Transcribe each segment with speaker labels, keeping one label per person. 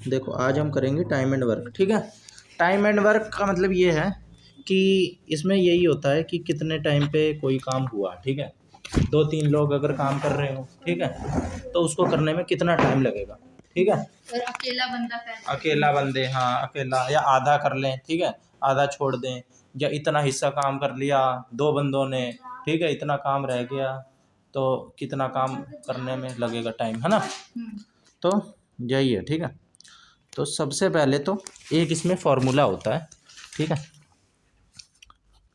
Speaker 1: देखो आज हम करेंगे टाइम एंड वर्क। ठीक है, टाइम एंड वर्क का मतलब ये है कि इसमें यही होता है कि कितने टाइम पे कोई काम हुआ। ठीक है, 2-3 लोग अगर काम कर रहे हो, ठीक है, तो उसको करने में कितना टाइम लगेगा। ठीक है,
Speaker 2: और
Speaker 1: अकेला बंदे, हाँ अकेला या आधा कर लें, ठीक है, आधा छोड़ दें, या इतना हिस्सा काम कर लिया 2 बंदों ने, ठीक है, इतना काम रह गया, तो कितना काम करने में लगेगा टाइम, है ना। तो यही है। ठीक है, तो सबसे पहले तो एक इसमें फॉर्मूला होता है। ठीक है,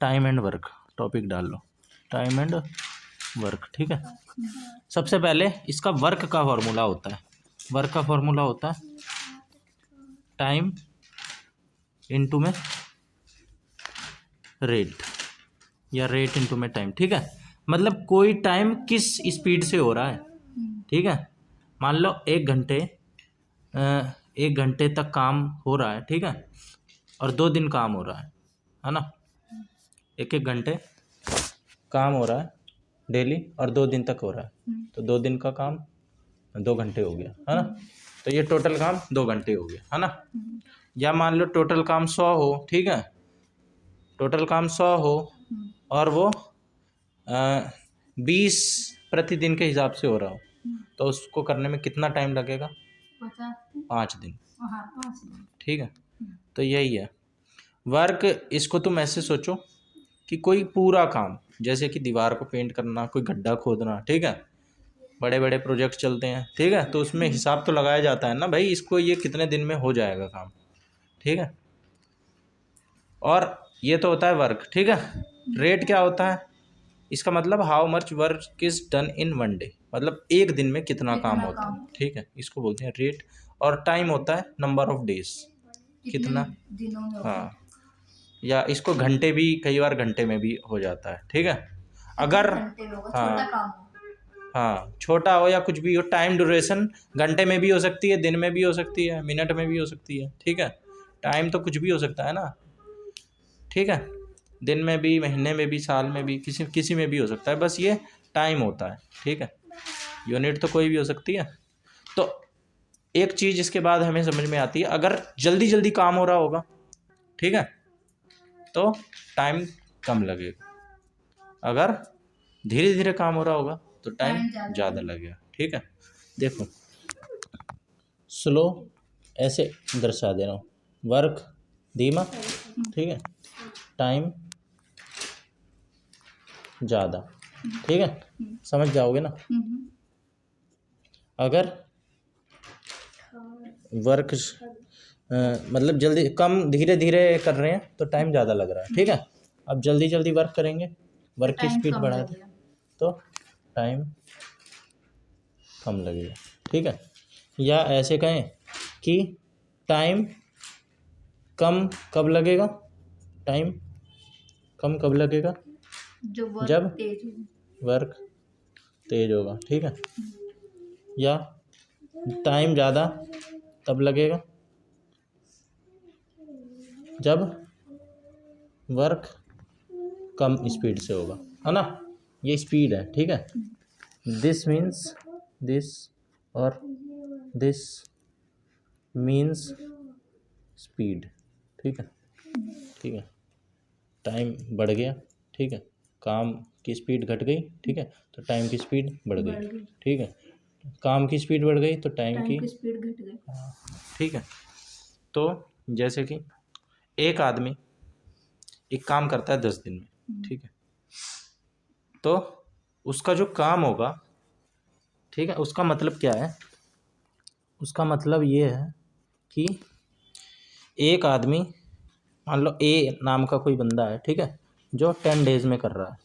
Speaker 1: टाइम एंड वर्क टॉपिक डाल लो, टाइम एंड वर्क। ठीक है, सबसे पहले इसका वर्क का फॉर्मूला होता है। वर्क का फॉर्मूला होता है टाइम इनटू में रेट, या रेट इनटू में टाइम। ठीक है, मतलब कोई टाइम किस स्पीड से हो रहा है। ठीक है, मान लो 1 घंटे तक काम हो रहा है। ठीक है, और 2 दिन काम हो रहा है ना। 1 घंटे काम हो रहा है डेली और 2 दिन तक हो रहा है, तो 2 दिन का काम 2 घंटे हो गया, है ना। तो ये टोटल काम 2 घंटे हो गया, है ना। या मान लो टोटल काम 100 हो। ठीक है, टोटल काम 100 हो और वो 20 प्रतिदिन के हिसाब से हो रहा हो, तो उसको करने में कितना टाइम लगेगा? 5 दिन। ठीक है, तो यही है वर्क। इसको तुम ऐसे सोचो कि कोई पूरा काम, जैसे कि दीवार को पेंट करना, कोई गड्ढा खोदना, ठीक है, बड़े बड़े प्रोजेक्ट चलते हैं। ठीक है, तो उसमें हिसाब तो लगाया जाता है ना भाई, इसको ये कितने दिन में हो जाएगा काम। ठीक है, और ये तो होता है वर्क। ठीक है, रेट क्या होता है? इसका मतलब how much work is done in 1 day, मतलब एक दिन में कितना काम होता है। ठीक है, इसको बोलते हैं रेट। और टाइम होता है नंबर ऑफ डेज, कितना
Speaker 2: दिनों में।
Speaker 1: हाँ, या इसको घंटे भी, कई बार घंटे में भी हो जाता है। ठीक है, अगर हाँ छोटा हो या कुछ भी हो, टाइम ड्यूरेशन घंटे में भी हो सकती है, दिन में भी हो सकती है, मिनट में भी हो सकती है। ठीक है, टाइम तो कुछ भी हो सकता है ना। ठीक है, दिन में भी, महीने में भी, साल में भी, किसी में भी हो सकता है, बस ये टाइम होता है। ठीक है, यूनिट तो कोई भी हो सकती है। तो एक चीज़ इसके बाद हमें समझ में आती है, अगर जल्दी जल्दी काम हो रहा होगा, ठीक है, तो टाइम कम लगेगा। अगर धीरे धीरे काम हो रहा होगा तो टाइम ज़्यादा लगेगा। ठीक है, देखो स्लो ऐसे दर्शा दे रहा हूँ, वर्क धीमा, ठीक है, टाइम ज़्यादा। ठीक है, समझ जाओगे ना। अगर वर्क मतलब जल्दी कम धीरे धीरे कर रहे हैं तो टाइम ज़्यादा लग रहा है। ठीक है, अब जल्दी जल्दी वर्क करेंगे, वर्क की स्पीड बढ़ा दें तो टाइम कम लगेगा। ठीक है, या ऐसे कहें कि टाइम कम कब लगेगा? टाइम कम कब लगेगा? जब वर्क तेज होगा। ठीक है, या टाइम ज़्यादा तब लगेगा जब वर्क कम स्पीड से होगा, है ना। ये स्पीड है। ठीक है, दिस मीन्स दिस और दिस मीन्स स्पीड। ठीक है, ठीक है, टाइम बढ़ गया, ठीक है, काम की स्पीड घट गई, ठीक है, तो टाइम की स्पीड बढ़ गई। ठीक है, काम की स्पीड बढ़ गई तो टाइम की
Speaker 2: स्पीड घट गई।
Speaker 1: ठीक है, तो जैसे कि एक आदमी एक काम करता है 10 दिन में, ठीक है, तो उसका जो काम होगा, ठीक है, उसका मतलब क्या है? उसका मतलब ये है कि एक आदमी, मान लो ए नाम का कोई बंदा है, ठीक है, जो 10 डेज में कर रहा है,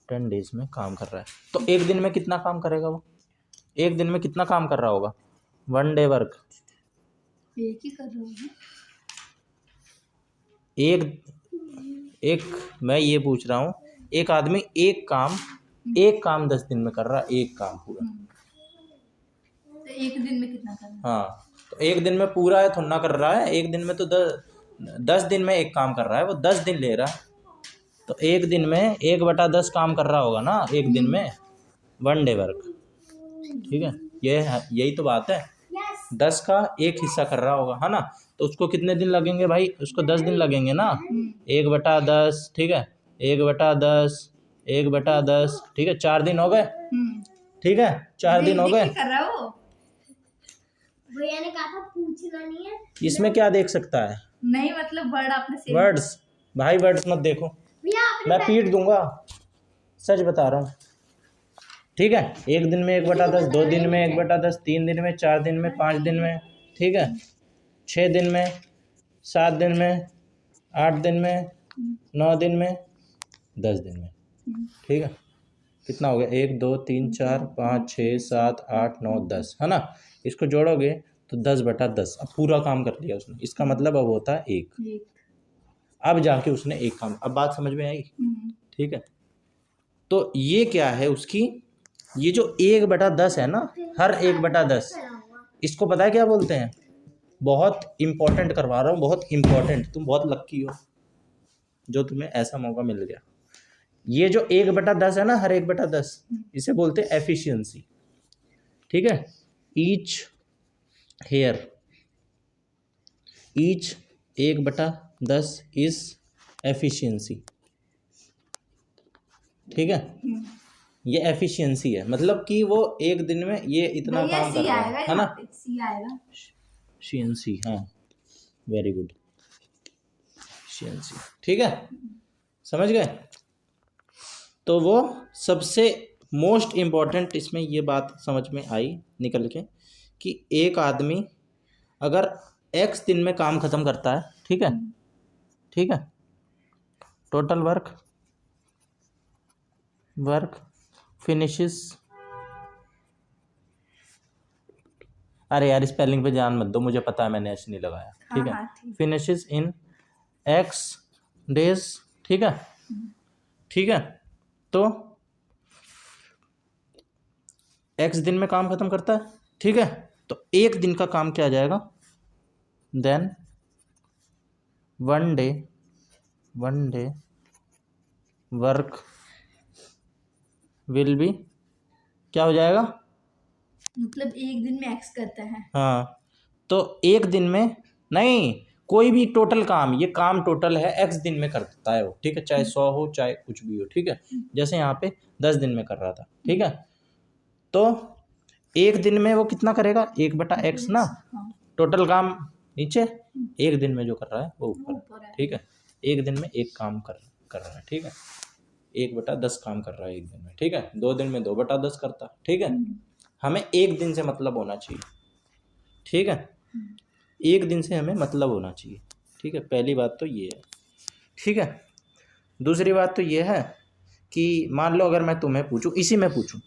Speaker 1: 10 डेज में काम कर रहा है, तो एक दिन में कितना काम करेगा वो? एक दिन में कितना काम कर रहा होगा? 1 डे वर्क।
Speaker 2: एक ही कर रहा हूँ।
Speaker 1: एक मैं ये पूछ रहा हूँ, एक आदमी एक काम 10 दिन में कर रहा है, एक काम पूरा,
Speaker 2: तो एक दिन में कितना कर रहा है?
Speaker 1: हाँ, तो एक दिन में पूरा है थोड़ा ना कर रहा है, एक दिन में तो 10 दिन में एक काम कर रहा है, वो 10 दिन ले रहा है, तो एक दिन में 1/10 काम कर रहा होगा ना, एक दिन में 1 डे वर्क। ठीक है, यही तो बात है। 10 का एक हिस्सा कर रहा होगा, है ना। तो उसको कितने दिन लगेंगे भाई, उसको 10 दिन लगेंगे ना। 1/10, ठीक है, 1/10, 1/10, ठीक है, 4 दिन हो गए, ठीक है, 4 दिन हो गए।
Speaker 2: कर रहा है वो।
Speaker 3: भैया ने कहा था पूछना नहीं है।
Speaker 1: इसमें क्या देख सकता है,
Speaker 2: नहीं मतलब वर्ड आपने सेम
Speaker 1: वर्ड्स, भाई वर्ड्स मत देखो,
Speaker 3: भैया आपने
Speaker 1: मैं पीट दूंगा, सच बता रहा हूँ, ठीक है। 1 दिन में 1/10, 2 दिन में 1/10, 3 दिन में, 4 दिन में, 5 दिन में, ठीक है, 6 दिन में, 7 दिन में, 8 दिन में, 9 दिन में, 10 दिन में, ठीक है। कितना हो गया, 1 2 3 4 5 6 7 8 9 10, है ना। इसको जोड़ोगे तो 10/10, अब पूरा काम कर लिया उसने, इसका मतलब अब होता है 1। अब जाके उसने एक काम, अब बात समझ में आई, ठीक है। तो ये क्या है उसकी, ये जो 1/10 है ना, हर 1/10, इसको पता है क्या बोलते हैं, बहुत इंपॉर्टेंट करवा रहा हूँ, बहुत इंपॉर्टेंट, तुम बहुत लक्की हो जो तुम्हें ऐसा मौका मिल गया। ये जो 1/10 है ना, हर 1/10, इसे बोलते हैं एफिशिएंसी, ठीक है। Each here, each 1/10 is efficiency, ठीक है। ये एफिशिएंसी है, मतलब कि वो एक दिन में ये इतना काम कर रहा है ना।
Speaker 2: सी आएगा।
Speaker 1: एफिशिएंसी, हाँ, वेरी गुड, एफिशिएंसी, ठीक है, समझ गए। तो वो सबसे मोस्ट इम्पॉर्टेंट इसमें ये बात समझ में आई निकल के कि एक आदमी अगर x दिन में काम ख़त्म करता है, ठीक है, ठीक है, टोटल वर्क फिनिशेस, अरे यार स्पेलिंग पे ध्यान मत दो, मुझे पता है मैंने ऐसे नहीं लगाया, ठीक है, फिनिशेस इन x डेज, ठीक है, ठीक है। तो x दिन में काम खत्म करता है, ठीक है, तो एक दिन का काम क्या आ जाएगा, then one day work will be, क्या हो जाएगा,
Speaker 2: मतलब एक दिन में एक्स करता है।
Speaker 1: हाँ, तो एक दिन में नहीं, कोई भी टोटल काम, ये काम टोटल है, x दिन में करता है वो, ठीक है, चाहे 100 हो चाहे कुछ भी हो, ठीक है। जैसे यहाँ पे 10 दिन में कर रहा था, ठीक है, तो एक दिन में वो कितना करेगा, 1/x ना, टोटल काम नीचे, एक दिन में जो कर रहा है वो ऊपर, ठीक है। एक दिन में एक काम कर रहा है, ठीक है, 1/10 काम कर रहा है एक दिन में, ठीक है। 2 दिन में 2/10 करता, ठीक है। हमें एक दिन से मतलब होना चाहिए, ठीक है, एक दिन से हमें मतलब होना चाहिए, ठीक है। पहली बात तो ये है, ठीक है। दूसरी बात तो ये है कि मान लो अगर मैं तुम्हें पूछूं, इसी में पूछूं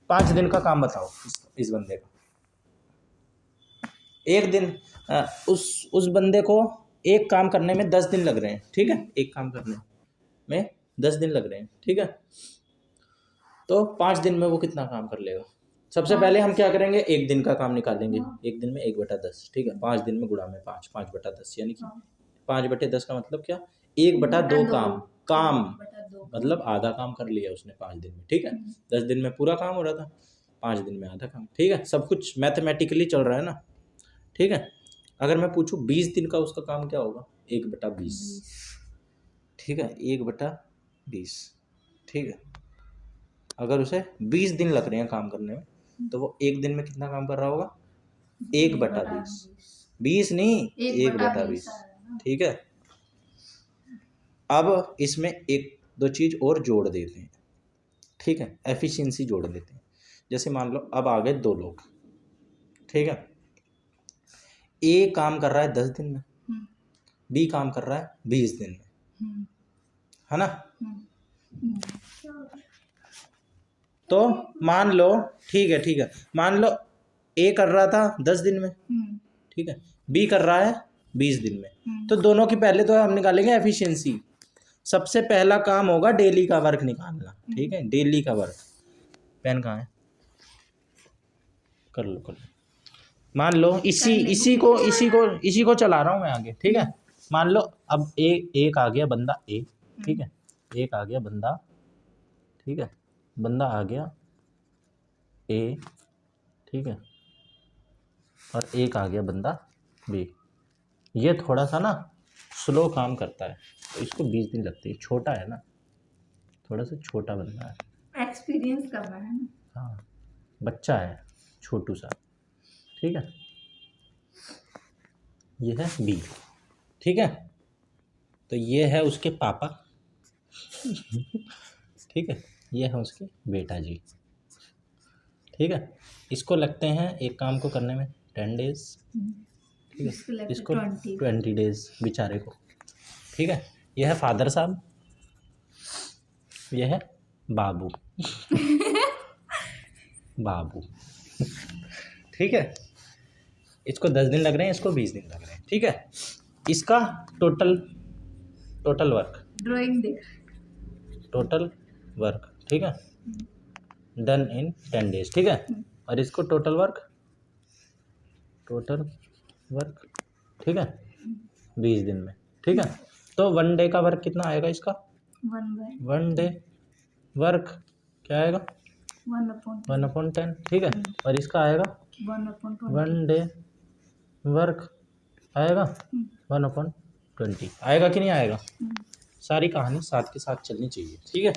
Speaker 1: 5 दिन का काम बताओ इस बंदे का, एक दिन, उस बंदे को एक काम करने में 10 दिन लग रहे हैं, ठीक है, एक काम करने में 10 दिन लग रहे हैं, ठीक है। तो 5 दिन में वो कितना काम कर लेगा, सबसे पहले हम क्या करेंगे, एक दिन का काम निकालेंगे, एक दिन में 1/10, ठीक है, 5 दिन में गुणा में 5, 5/10 यानी कि 5/10 का मतलब क्या, 1/2 काम मतलब आधा काम कर लिया उसने 5 दिन में, ठीक है। 10 दिन में पूरा काम हो रहा था, 5 दिन में आधा काम, ठीक है। सब कुछ मैथमेटिकली चल रहा है ना, ठीक है। अगर मैं पूछूं 20 दिन का उसका काम क्या होगा, 1/20, ठीक है, 1/20, ठीक है। अगर उसे 20 दिन लग रहे हैं काम करने में, तो वो एक दिन में कितना काम कर रहा होगा, 1/20, 20 नहीं 1/20, ठीक है। अब इसमें एक दो चीज़ और जोड़ देते हैं, ठीक है, एफिशिएंसी जोड़ देते हैं। जैसे मान लो अब आ गए 2 लोग, ठीक है, ए काम कर रहा है 10 दिन में, बी काम कर रहा है 20 दिन में, है ना। तो मान लो, ठीक है, मान लो ए कर रहा था 10 दिन में, ठीक है, बी कर रहा है 20 दिन में, तो दोनों की पहले तो हम निकालेंगे एफिशिएंसी। सबसे पहला काम होगा डेली का वर्क निकालना, ठीक है, डेली का वर्क, पेन कहाँ है, कर लो। मान लो इसी को चला रहा हूँ मैं आगे, ठीक है। मान लो अब एक आ गया बंदा ए, ठीक है, एक आ गया बंदा, ठीक है, बंदा आ गया ए, ठीक है, और एक आ गया बंदा बी। ये थोड़ा सा ना स्लो काम करता है तो इसको 20 दिन लगते हैं। छोटा है ना, थोड़ा सा छोटा बंदा है।
Speaker 2: एक्सपीरियंस कर रहा है ना।
Speaker 1: हाँ, बच्चा है छोटू सा। ठीक है, ये है बी। ठीक है, तो ये है उसके पापा। ठीक है, ये है उसके बेटा जी। ठीक है, इसको लगते हैं एक काम को करने में 10 डेज। ठीक है, इसको 20 डेज बेचारे को। ठीक है, यह है फादर साहब, यह है बाबू। बाबू। ठीक है, इसको 10 दिन लग रहे हैं, इसको 20 दिन लग रहे हैं। ठीक है, इसका टोटल वर्क,
Speaker 2: ड्राइंग देख।
Speaker 1: टोटल वर्क, ठीक है, डन इन 10 डेज। ठीक है, और इसको टोटल वर्क, ठीक है, 20 दिन में। ठीक है, तो 1 डे का वर्क कितना आएगा इसका? 1 डे वर्क क्या आएगा? 1/10। ठीक है, और इसका आएगा 1 डे वर्क आएगा 1/20। आएगा कि नहीं आएगा? सारी कहानी साथ के साथ चलनी चाहिए। ठीक है,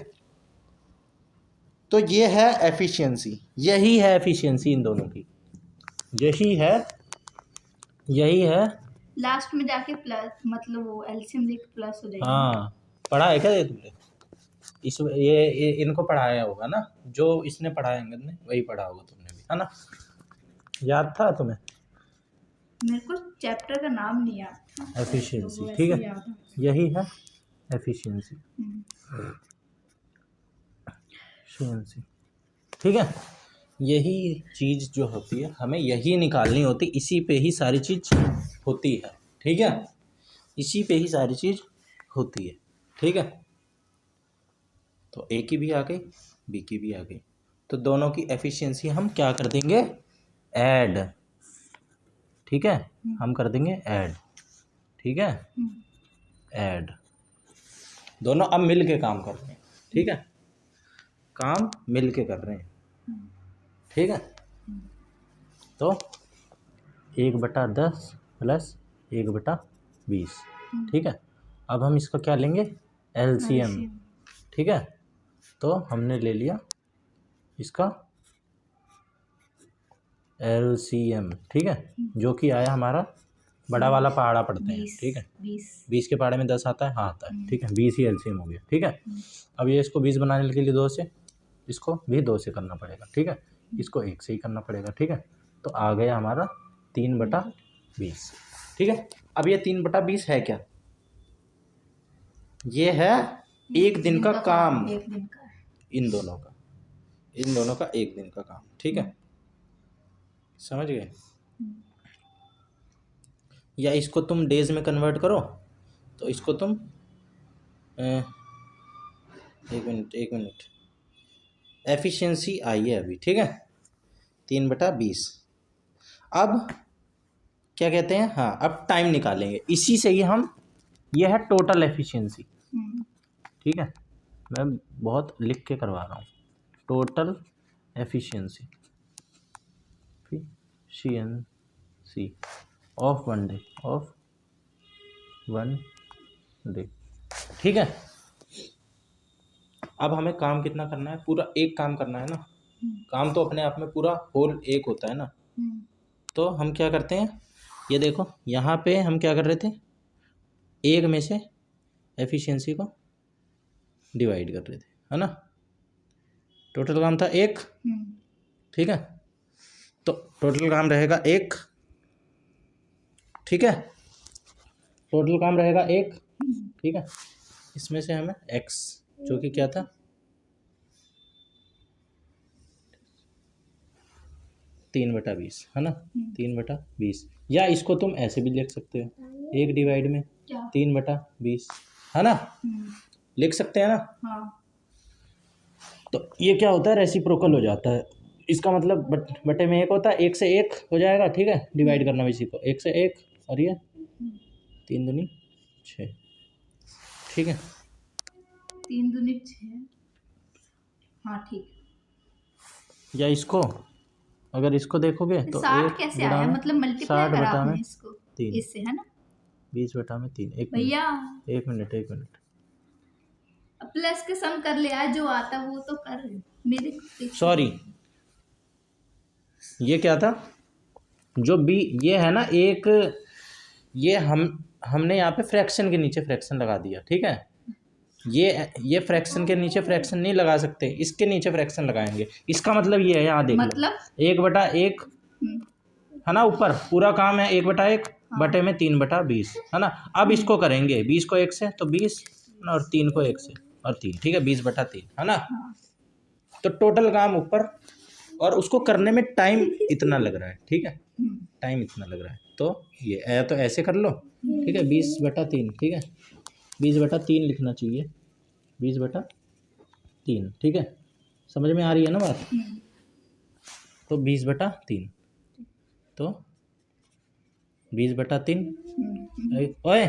Speaker 1: तो ये है एफिशिएंसी, यही है एफिशिएंसी इन दोनों की, यही है।
Speaker 2: लास्ट में जाके प्लस, मतलब वो एलसीएम लेके प्लस हो जाएगा।
Speaker 1: हाँ, पढ़ा है क्या ये तुमने? ये इनको पढ़ाया होगा ना, जो इसने पढ़ाया अंगद ने वही पढ़ा होगा तुमने भी, है ना? याद था तुम्हें?
Speaker 2: मेरे को चैप्टर का नाम नहीं याद।
Speaker 1: एफिशिएंसी, ठीक है, यही है एफिशिएंसी। ठीक है, यही चीज़ जो होती है हमें यही निकालनी होती, इसी पे ही सारी चीज़ होती है। ठीक है, इसी पे ही सारी चीज़ होती है। ठीक है, तो ए की भी आ गई, बी की भी आ गई, तो दोनों की एफिशिएंसी हम क्या कर देंगे? ऐड। ठीक है, हम कर देंगे ऐड। ठीक है, ऐड। दोनों अब मिल के काम कर रहे हैं। ठीक है, काम मिल के कर रहे हैं। ठीक है, तो 1/10 प्लस 1/20। ठीक है, अब हम इसका क्या लेंगे? एलसीएम। ठीक है, तो हमने ले लिया इसका एलसीएम। ठीक है, जो कि आया हमारा बड़ा वाला पहाड़ा पढ़ते हैं। ठीक है, 20 के पहाड़े में 10 आता है। हाँ आता है। ठीक है, 20 ही एलसीएम हो गया। ठीक है, अब ये इसको 20 बनाने के लिए 2 से, इसको भी 2 से करना पड़ेगा। ठीक है, इसको 1 से ही करना पड़ेगा। ठीक है, तो आ गया हमारा 3/20। ठीक है, अब ये 3/20 है क्या? ये है एक दिन का काम, इन दोनों का 1 दिन का काम। ठीक है, समझ गए? या इसको तुम डेज में कन्वर्ट करो, तो इसको तुम एक मिनट एफिशिएंसी आई है अभी। ठीक है, 3/20। अब क्या कहते हैं? हाँ, अब टाइम निकालेंगे इसी से ही हम, ये है टोटल एफिशिएंसी। ठीक है, मैं बहुत लिख के करवा रहा हूँ। Total efficiency of 1 day. ठीक है, अब हमें काम कितना करना है? पूरा एक काम करना है ना। काम तो अपने आप में पूरा होल एक होता है ना। तो हम क्या करते हैं, ये देखो यहाँ पे हम क्या कर रहे थे, एक में से एफिशिएंसी को डिवाइड कर रहे थे, है ना? टोटल काम था 1। ठीक है, तो टोटल काम रहेगा 1। ठीक है, टोटल काम रहेगा 1। ठीक है, इसमें से हमें x जो कि क्या था, 3/20, है ना? 3/20, या इसको तुम ऐसे भी लिख सकते हो, 1 डिवाइड में 3/20, है ना? लिख सकते हैं ना?
Speaker 2: हाँ।
Speaker 1: तो ये क्या होता है? रेसिप्रोकल हो जाता है। इसका मतलब बटे में 1 होता है, 1 से 1 हो जाएगा। ठीक है, डिवाइड करना इसी को, 1 से 1, और ये 3 दूनी 6। ठीक है,
Speaker 2: 3 दूनी 6। हाँ ठीक।
Speaker 1: या इसको अगर इसको देखोगे
Speaker 2: तो
Speaker 1: तो
Speaker 2: 60
Speaker 1: एक
Speaker 2: कैसे
Speaker 1: गुणा
Speaker 2: आया,
Speaker 1: में
Speaker 2: मतलब मल्टीप्लाई
Speaker 1: 60
Speaker 2: करा
Speaker 1: बटा में
Speaker 2: आपने इसको
Speaker 1: 3,
Speaker 2: इससे, है ना
Speaker 1: 20 बटा में 3। एक
Speaker 2: भैया?
Speaker 1: मिनट एक मिनट।
Speaker 2: अब प्लस के सम कर ले यार, जो आता वो तो कर। मेरे
Speaker 1: सॉरी, ये क्या था, जो बी ये है ना एक, ये हमने यहाँ पे फ्रैक्शन के नीचे फ्रैक्शन लगा दिया, ठीक है। ये फ्रैक्शन के नीचे फ्रैक्शन नहीं लगा सकते, इसके नीचे फ्रैक्शन लगाएंगे। इसका मतलब ये है, यहाँ देख लो,
Speaker 2: मतलब
Speaker 1: 1/1 है ना, ऊपर पूरा काम है 1/1 बटे में 3/20, है ना। अब इसको करेंगे 20 को 1 से तो 20 और 3 को 1 से और 3, ठीक है, 20/3, है ना। तो टोटल काम ऊपर, और उसको करने में टाइम इतना लग रहा है, ठीक है, टाइम इतना लग रहा है। तो ये तो ऐसे कर लो, ठीक है, 20/3, ठीक है, 20/3 लिखना चाहिए, 20/3, ठीक है, समझ में आ रही है ना बात। तो 20/3, तो 20/3 ओए